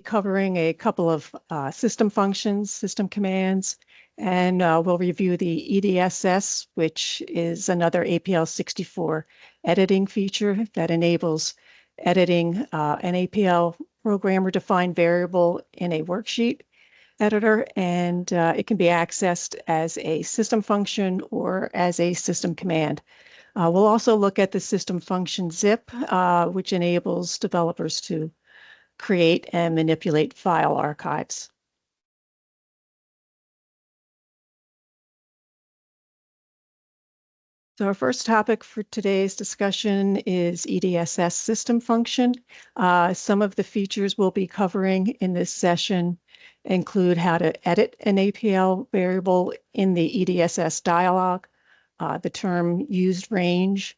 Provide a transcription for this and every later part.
Covering a couple of system functions, system commands, and we'll review the EDSS, which is another APL64 editing feature that enables editing an APL programmer-defined variable in a worksheet editor, and it can be accessed as a system function or as a system command. We'll also look at the system function zip, which enables developers to create and manipulate file archives. So our first topic for today's discussion is EDSS system function. Some of the features we'll be covering in this session include how to edit an APL variable in the EDSS dialog, the term used range,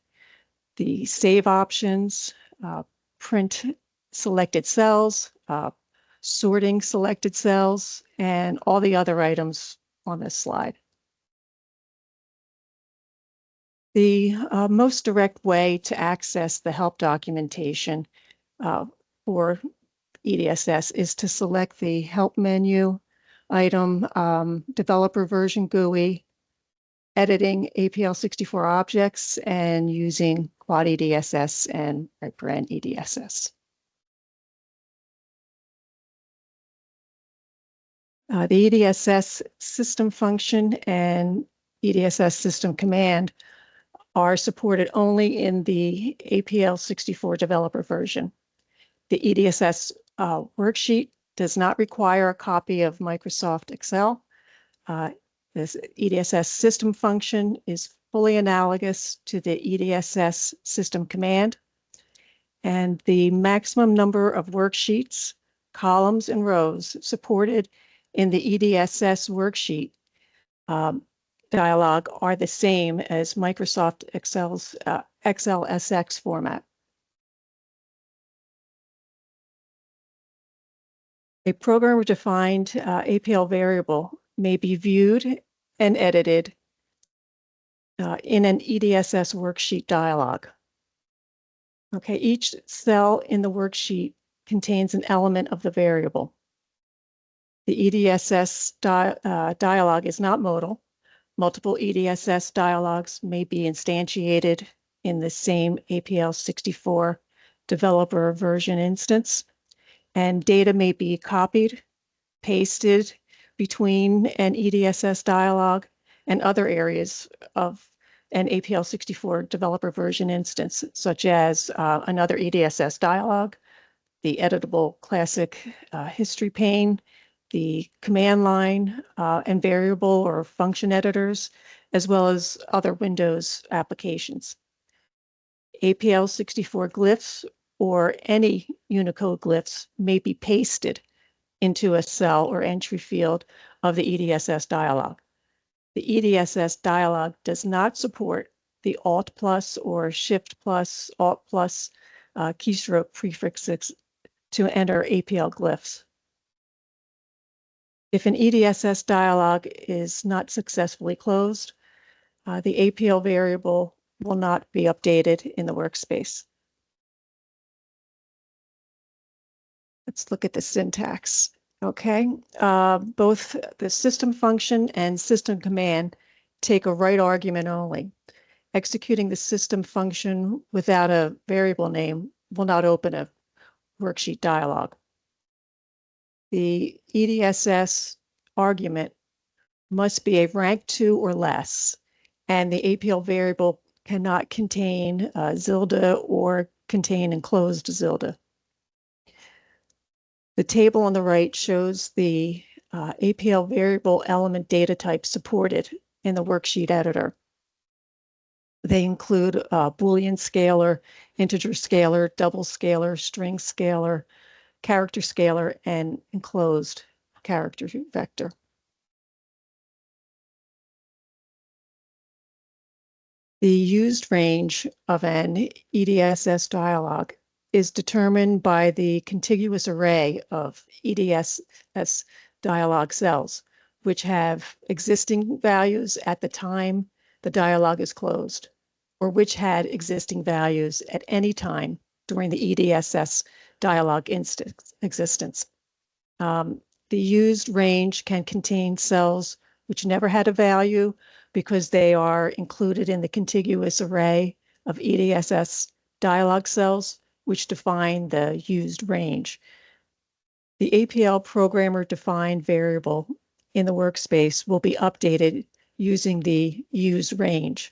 the save options, print selected cells, sorting selected cells, and all the other items on this slide. The most direct way to access the help documentation for EDSS is to select the help menu item, developer version GUI, editing APL64 objects, and using quad EDSS and right EDSS. The EDSS system function and EDSS system command are supported only in the APL64 developer version. The EDSS worksheet does not require a copy of Microsoft Excel. This EDSS system function is fully analogous to the EDSS system command, and the maximum number of worksheets, columns, and rows supported in the EDSS worksheet dialog are the same as Microsoft Excel's XLSX format. A programmer-defined APL variable may be viewed and edited in an EDSS worksheet dialog. Okay, each cell in the worksheet contains an element of the variable. The EDSS dialog is not modal. Multiple EDSS dialogs may be instantiated in the same APL64 developer version instance, and data may be copied, pasted between an EDSS dialog and other areas of an APL64 developer version instance, such as another EDSS dialog, the editable classic history pane, the command line and variable or function editors, as well as other Windows applications. APL64 glyphs or any Unicode glyphs may be pasted into a cell or entry field of the EDSS dialog. The EDSS dialog does not support the Alt+ or Shift+, Alt+ keystroke prefixes to enter APL glyphs. If an EDSS dialog is not successfully closed, the APL variable will not be updated in the workspace. Let's look at the syntax. Okay, both the system function and system command take a right argument only. Executing the system function without a variable name will not open a worksheet dialog. The EDSS argument must be a rank 2 or less, and the APL variable cannot contain Zilda or contain enclosed Zilda. The table on the right shows the APL variable element data types supported in the worksheet editor. They include Boolean scalar, integer scalar, double scalar, string scalar, character scalar, and enclosed character vector. The used range of an EDSS dialog is determined by the contiguous array of EDSS dialog cells, which have existing values at the time the dialog is closed, or which had existing values at any time during the EDSS dialog existence. The used range can contain cells which never had a value because they are included in the contiguous array of EDSS dialog cells, which define the used range. The APL programmer defined variable in the workspace will be updated using the used range.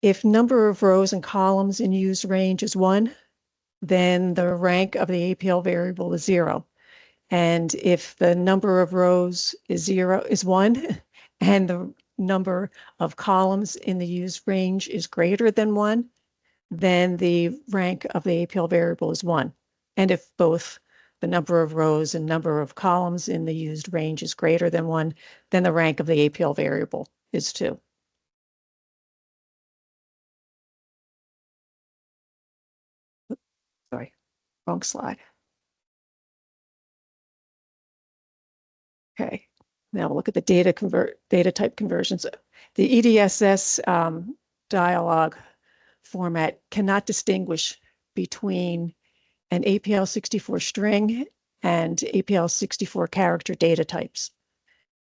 If number of rows and columns in used range is 1, then the rank of the APL variable is 0. And if the number of rows is 1, and the number of columns in the used range is greater than 1, then the rank of the APL variable is 1. And if both the number of rows and number of columns in the used range is greater than 1, then the rank of the APL variable is 2. Sorry, wrong slide. Okay, now we'll look at the data type conversions. The EDSS dialog format cannot distinguish between an APL64 string and APL64 character data types.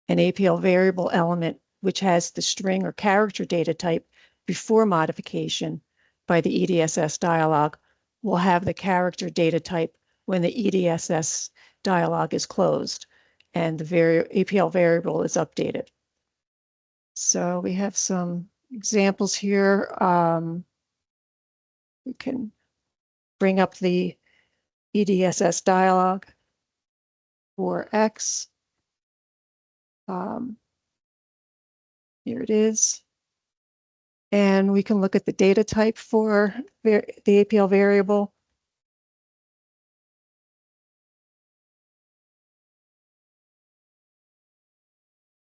An APL variable element which has the string or character data type before modification by the EDSS dialog will have the character data type when the EDSS dialog is closed and the APL variable is updated. So we have some examples here. We can bring up the EDSS dialog for X. Here it is. And we can look at the data type for the APL variable.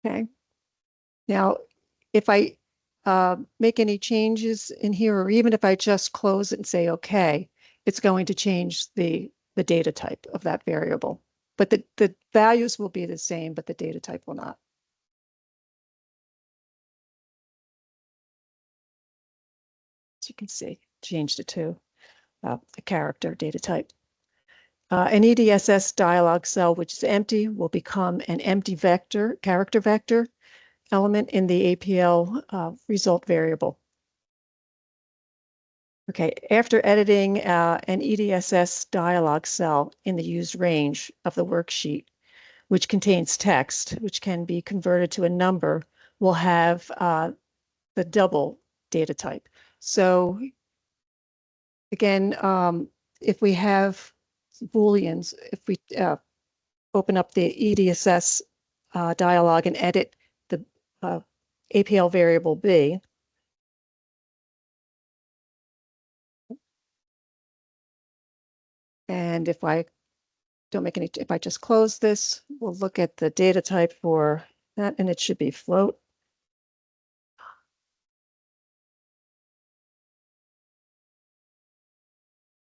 Okay. Now, if I make any changes in here, or even if I just close it and say OK, it's going to change the data type of that variable. But the values will be the same, but the data type will not. As you can see, changed it to a character data type. An EDSS dialog cell which is empty will become an empty character vector element in the APL result variable. Okay, after editing an EDSS dialog cell in the used range of the worksheet, which contains text, which can be converted to a number, will have the double data type. So again, if we have Booleans, if we open up the EDSS dialog and edit the APL variable B, and if I don't make any, if I just close this, we'll look at the data type for that, and it should be float.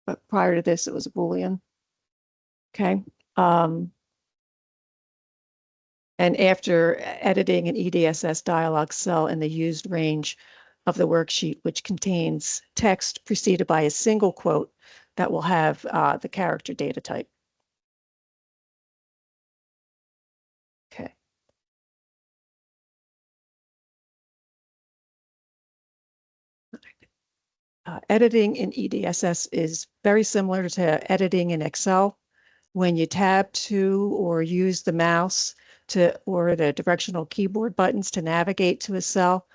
But prior to this, it was a Boolean. Okay. And after editing an EDSS dialog cell in the used range of the worksheet, which contains text preceded by a single quote, that will have the character data type. Okay. Editing in EDSS is very similar to editing in Excel. When you tab to or use the mouse or the directional keyboard buttons to navigate to a cell,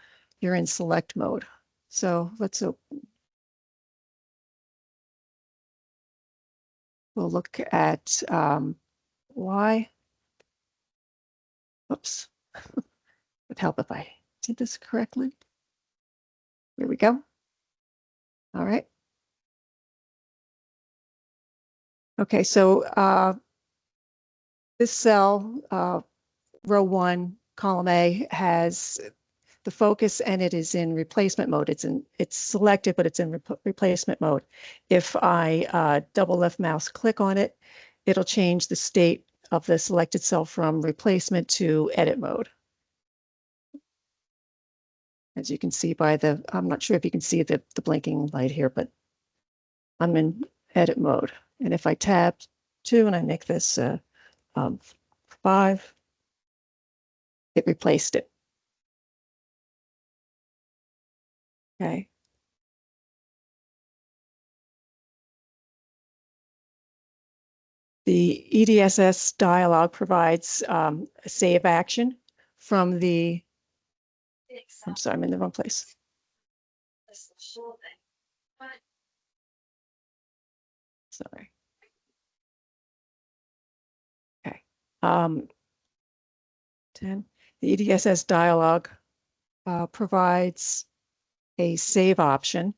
you're in select mode. So we'll look at Y. Oops. It would help if I did this correctly. Here we go. All right. Okay, so this cell, row 1, column A, has the focus and it is in replacement mode. It's selected, but it's in replacement mode. If I double left mouse click on it, it'll change the state of the selected cell from replacement to edit mode. As you can see by I'm not sure if you can see the blinking light here, but I'm in edit mode. And if I tab 2 and I make this 5, it replaced it. Okay. The EDSS dialog provides a save action from the, I'm sorry, I'm in the wrong place. Sorry. Okay. 10. The EDSS dialog provides a save option.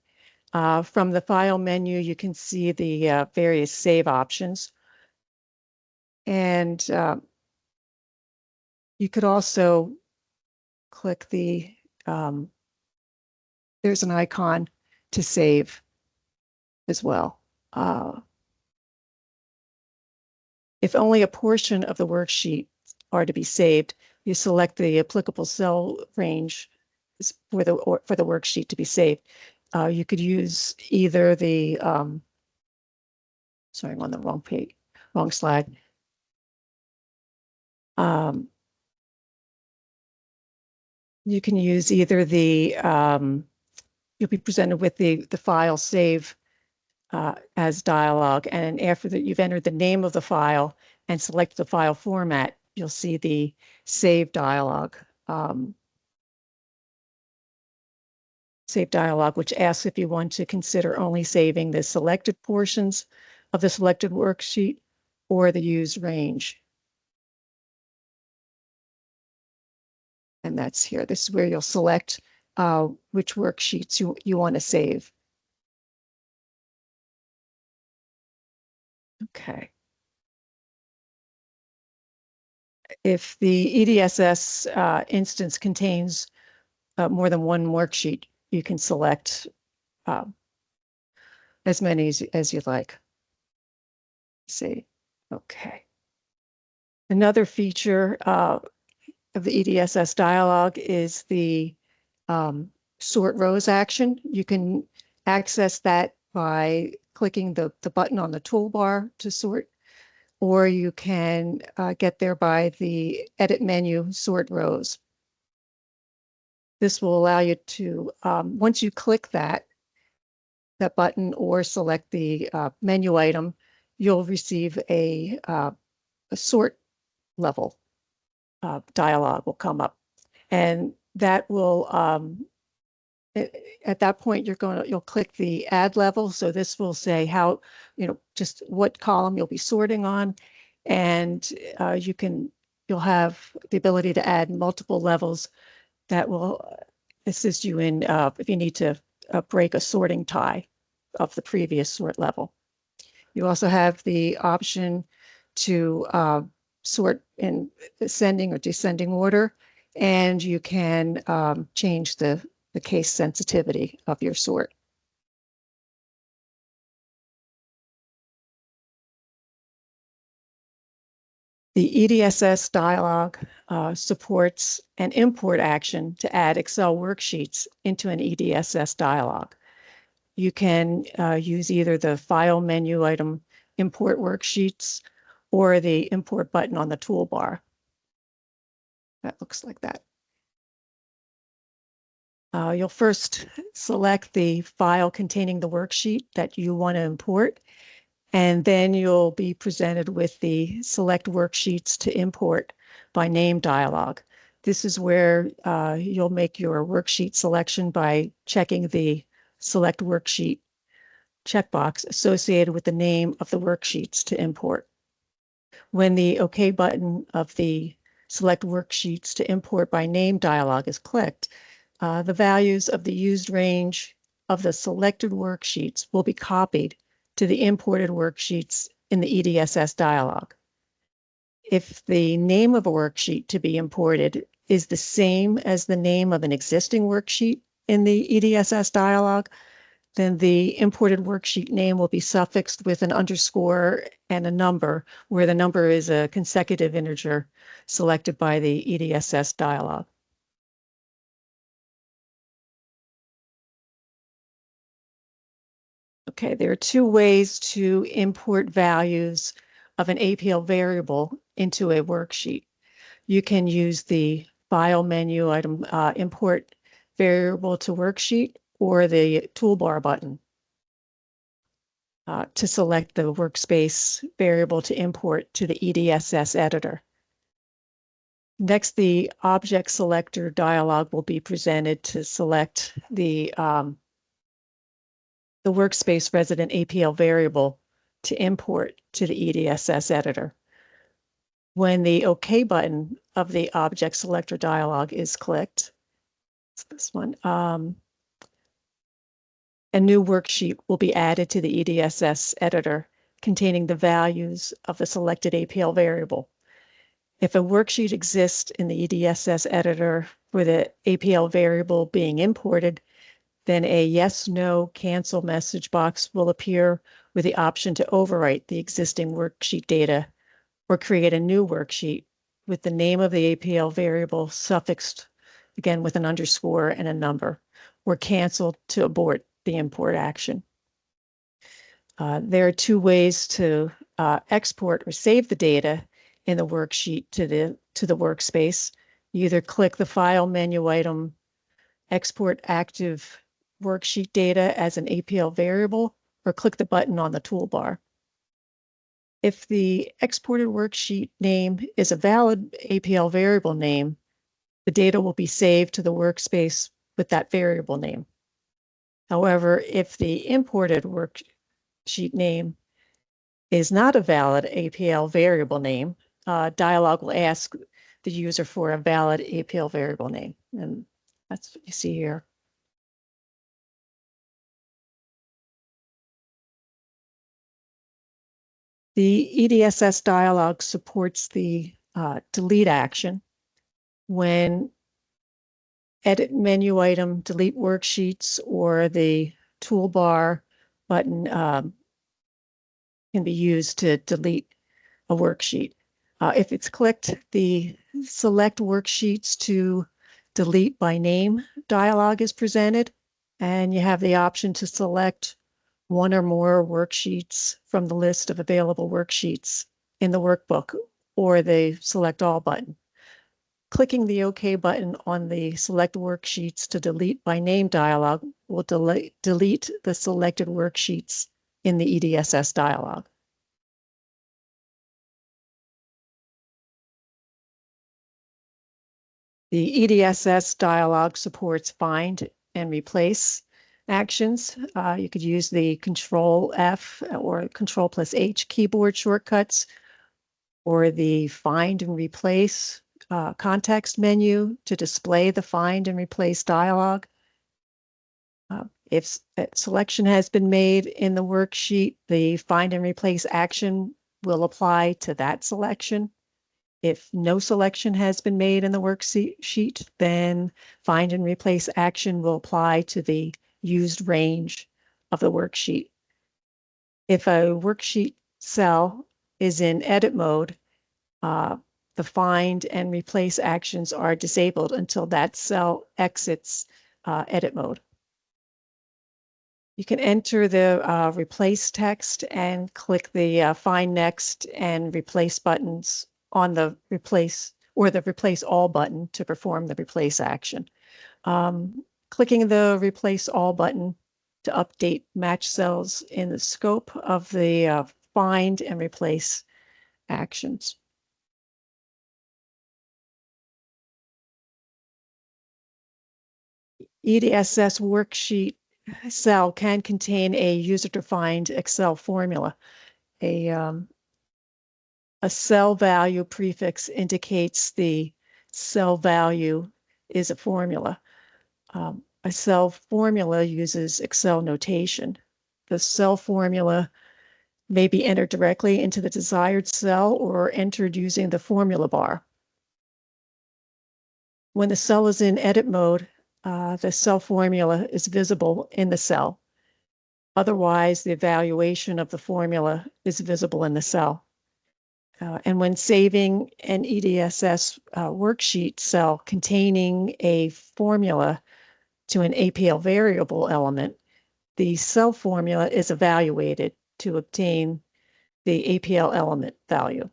From the file menu, you can see the various save options. And you could also click the, there's an icon to save as well. If only a portion of the worksheet are to be saved, you select the applicable cell range for the worksheet to be saved. You could use either the, sorry, I'm on the wrong page, wrong slide. You can use either the, you'll be presented with the file save as dialog, and after that you've entered the name of the file and select the file format, you'll see the save dialog. Save dialog, which asks if you want to consider only saving the selected portions of the selected worksheet or the used range. And that's here. This is where you'll select which worksheets you want to save. Okay. If the EDSS instance contains more than one worksheet, you can select as many as you'd like. See, okay. Another feature of the EDSS dialog is the sort rows action. You can access that by clicking the button on the toolbar to sort, or you can get there by the edit menu, sort rows. This will allow you to, once you click that button or select the menu item, you'll receive a sort level dialog will come up, and that will at that point you'll click the add level. So this will say how, just what column you'll be sorting on, and you'll have the ability to add multiple levels that will assist you in if you need to break a sorting tie of the previous sort level. You also have the option to sort in ascending or descending order, and you can change the case sensitivity of your sort. The EDSS dialog supports an import action to add Excel worksheets into an EDSS dialog. You can use either the file menu item, import worksheets, or the import button on the toolbar. That looks like that. You'll first select the file containing the worksheet that you want to import, and then you'll be presented with the select worksheets to import by name dialog. This is where you'll make your worksheet selection by checking the select worksheet checkbox associated with the name of the worksheets to import. When the OK button of the select worksheets to import by name dialog is clicked, the values of the used range of the selected worksheets will be copied to the imported worksheets in the EDSS dialog. If the name of a worksheet to be imported is the same as the name of an existing worksheet in the EDSS dialog, then the imported worksheet name will be suffixed with an underscore and a number, where the number is a consecutive integer selected by the EDSS dialog. Okay, there are two ways to import values of an APL variable into a worksheet. You can use the File menu item, Import Variable to Worksheet, or the toolbar button to select the workspace variable to import to the EDSS editor. Next, the Object Selector dialog will be presented to select the workspace resident APL variable to import to the EDSS editor. When the OK button of the Object Selector dialog is clicked, it's this one, a new worksheet will be added to the EDSS editor containing the values of the selected APL variable. If a worksheet exists in the EDSS editor for the APL variable being imported, then a yes, no, cancel message box will appear with the option to overwrite the existing worksheet data or create a new worksheet with the name of the APL variable suffixed, again, with an underscore and a number, or cancel to abort the import action. There are two ways to export or save the data in the worksheet to the workspace. You either click the File menu item, Export Active Worksheet Data as an APL variable, or click the button on the toolbar. If the exported worksheet name is a valid APL variable name, the data will be saved to the workspace with that variable name. However, if the imported worksheet name is not a valid APL variable name, dialog will ask the user for a valid APL variable name. And that's what you see here. The EDSS dialog supports the delete action. When edit menu item, delete worksheets, or the toolbar button can be used to delete a worksheet. If it's clicked, the select worksheets to delete by name dialog is presented, and you have the option to select one or more worksheets from the list of available worksheets in the workbook, or the select all button. Clicking the OK button on the select worksheets to delete by name dialog will delete the selected worksheets in the EDSS dialog. The EDSS dialog supports find and replace actions. You could use the Control F or Control plus H keyboard shortcuts, or the find and replace context menu to display the find and replace dialog. If selection has been made in the worksheet, the find and replace action will apply to that selection. If no selection has been made in the worksheet, then find and replace action will apply to the used range of the worksheet. If a worksheet cell is in edit mode, the find and replace actions are disabled until that cell exits edit mode. You can enter the replace text and click the find next and replace buttons on the replace or the replace all button to perform the replace action. Clicking the replace all button to update match cells in the scope of the find and replace actions. EDSS worksheet cell can contain a user-defined Excel formula. A cell value prefix indicates the cell value is a formula. A cell formula uses Excel notation. The cell formula may be entered directly into the desired cell or entered using the formula bar. When the cell is in edit mode, the cell formula is visible in the cell. Otherwise, the evaluation of the formula is visible in the cell. And when saving an EDSS worksheet cell containing a formula to an APL variable element, the cell formula is evaluated to obtain the APL element value.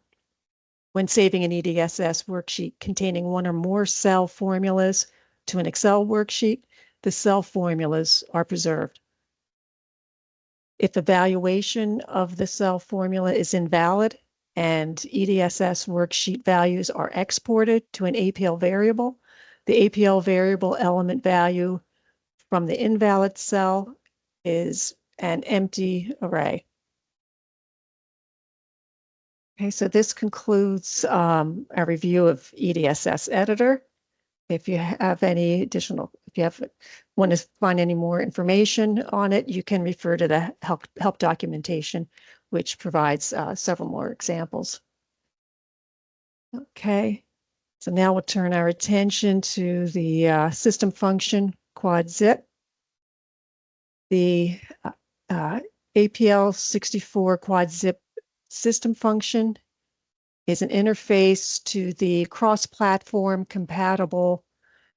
When saving an EDSS worksheet containing one or more cell formulas to an Excel worksheet, the cell formulas are preserved. If the valuation of the cell formula is invalid and EDSS worksheet values are exported to an APL variable, the APL variable element value from the invalid cell is an empty array. Okay, so this concludes a review of EDSS editor. If you have any additional, if you want to find any more information on it, you can refer to the help documentation, which provides several more examples. Okay, so now we'll turn our attention to the system function quad zip. The APL 64 quad zip system function is an interface to the cross-platform compatible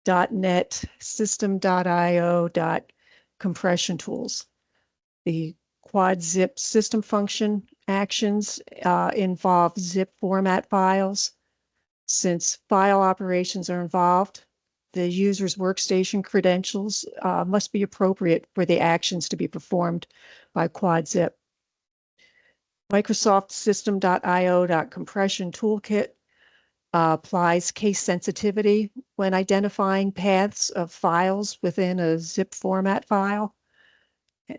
.NET system.io compression tools. The quad zip system function actions involve zip format files. Since file operations are involved, the user's workstation credentials must be appropriate for the actions to be performed by quad zip. Microsoft system.io compression toolkit applies case sensitivity when identifying paths of files within a zip format file.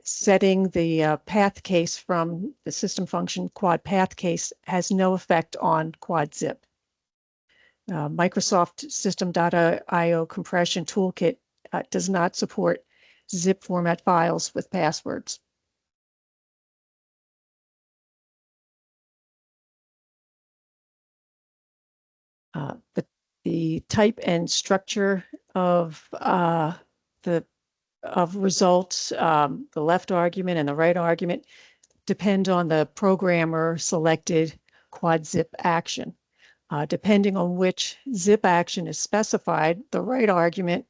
Setting the path case from the system function quad path case has no effect on quad zip. Microsoft system.io compression toolkit does not support zip format files with passwords. The type and structure of results, the left argument and the right argument, depend on the programmer selected quad zip action. Depending on which zip action is specified, the right argument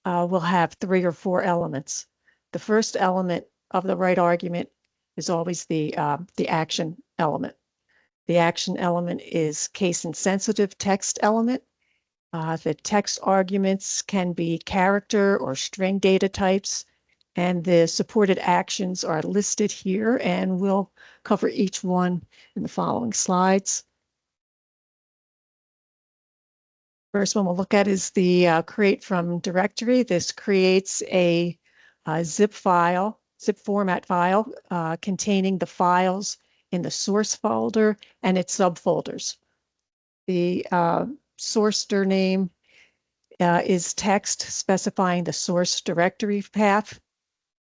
will have 3 or 4 elements. The first element of the right argument is always the action element. The action element is case-insensitive text element. The text arguments can be character or string data types, and the supported actions are listed here, and we'll cover each one in the following slides. First one we'll look at is the create from directory. This creates a zip format file containing the files in the source folder and its subfolders. The source dir name is text specifying the source directory path.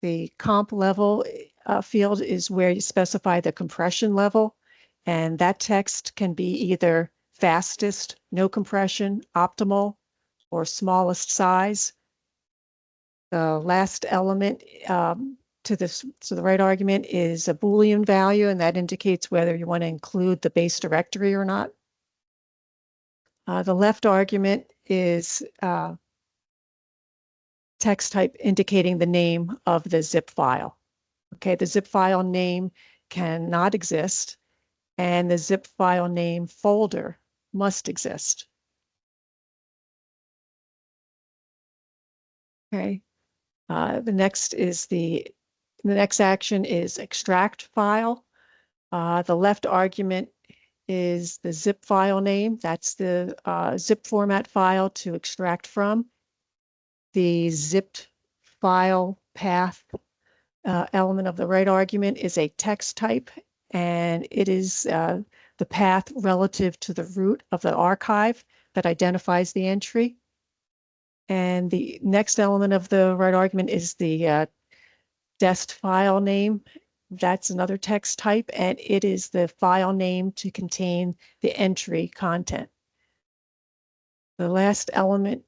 The comp level field is where you specify the compression level, and that text can be either fastest, no compression, optimal, or smallest size. The last element to the right argument is a Boolean value, and that indicates whether you want to include the base directory or not. The left argument is text type indicating the name of the zip file. Okay, the zip file name cannot exist, and the zip file name folder must exist. Okay, the next action is extract file. The left argument is the zip file name. That's the zip format file to extract from. The zipped file path element of the right argument is a text type, and it is the path relative to the root of the archive that identifies the entry. And the next element of the right argument is the dest file name. That's another text type, and it is the file name to contain the entry content. The last element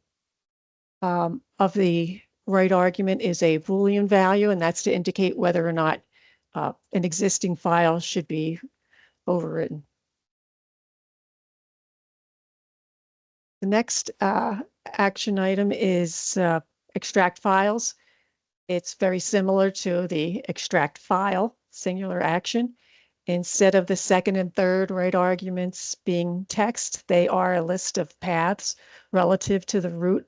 of the right argument is a Boolean value, and that's to indicate whether or not an existing file should be overwritten. The next action item is extract files. It's very similar to the extract file singular action. Instead of the second and third right arguments being text, they are a list of paths relative to the root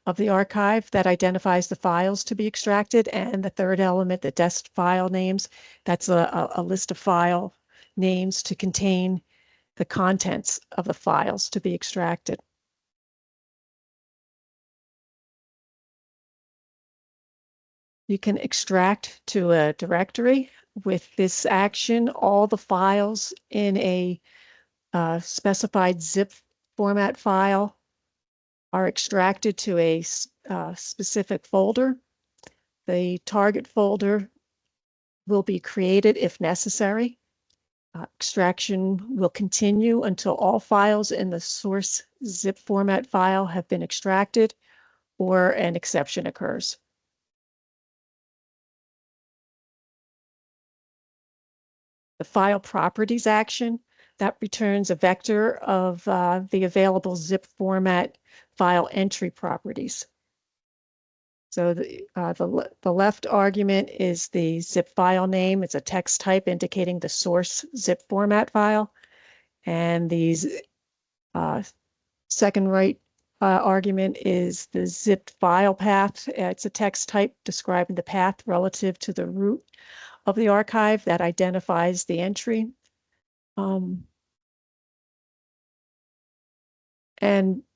of the archive that identifies the files to be extracted. And the third element, the dest file names, that's a list of file names to contain the contents of the files to be extracted. You can extract to a directory. With this action, all the files in a specified zip format file are extracted to a specific folder. The target folder will be created if necessary. Extraction will continue until all files in the source zip format file have been extracted or an exception occurs. The file properties action that returns a vector of the available zip format file entry properties. So the left argument is the zip file name. It's a text type indicating the source zip format file. And the second right argument is the zipped file path. It's a text type describing the path relative to the root of the archive that identifies the entry. And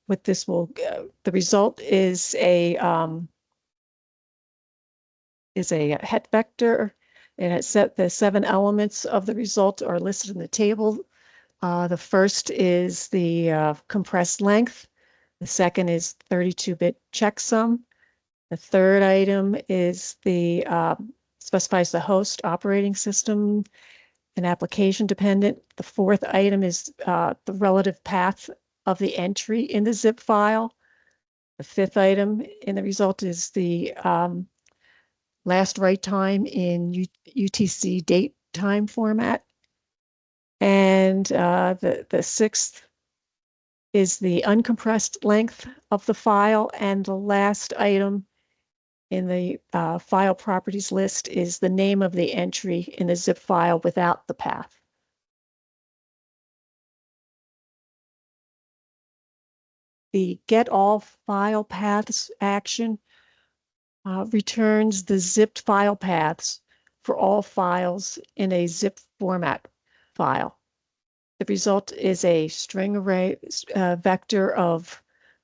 what this will, the result is a het vector, and it set the 7 elements of the result are listed in the table. The first is the compressed length. The second is 32-bit checksum. The third item is the specifies the host operating system and application dependent. The fourth item is the relative path of the entry in the zip file. The fifth item in the result is the last write time in UTC date time format. And the sixth is the uncompressed length of the file. And the last item in the file properties list is the name of the entry in the zip file without the path. The get all file paths action returns the zipped file paths for all files in a zip format file. The result is a string array vector of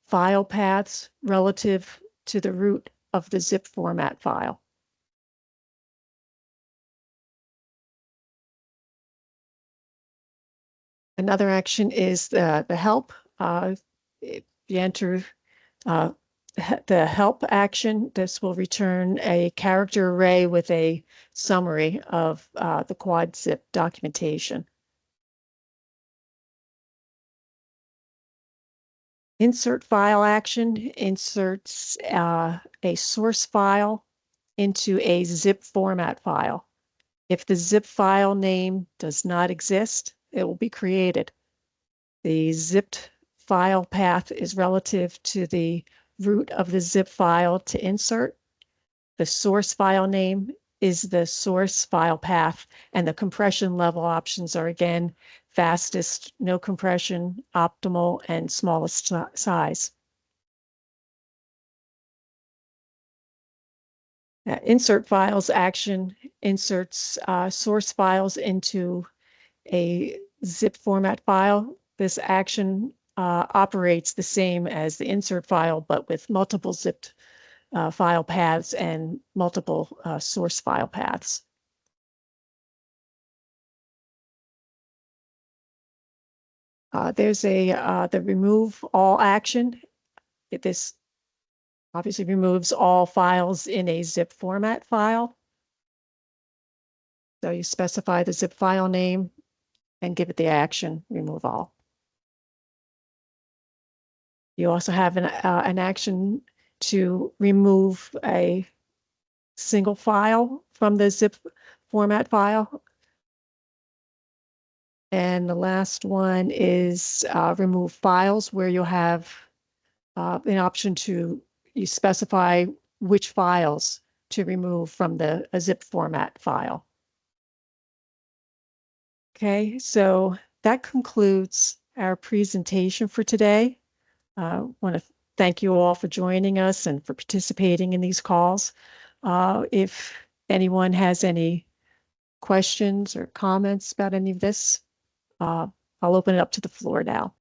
file paths relative to the root of the zip format file. Another action is the help. If you enter the help action, this will return a character array with a summary of the quad zip documentation. Insert file action inserts a source file into a zip format file. If the zip file name does not exist, it will be created. The zipped file path is relative to the root of the zip file to insert. The source file name is the source file path, and the compression level options are again fastest, no compression, optimal, and smallest size. Insert files action inserts source files into a zip format file. This action operates the same as the insert file, but with multiple zipped file paths and multiple source file paths. There's the remove all action. This obviously removes all files in a zip format file. So you specify the zip file name and give it the action, remove all. You also have an action to remove a single file from the zip format file. And the last one is remove files, where you'll have an option to you specify which files to remove from a zip format file. Okay, so that concludes our presentation for today. I want to thank you all for joining us and for participating in these calls. If anyone has any questions or comments about any of this, I'll open it up to the floor now.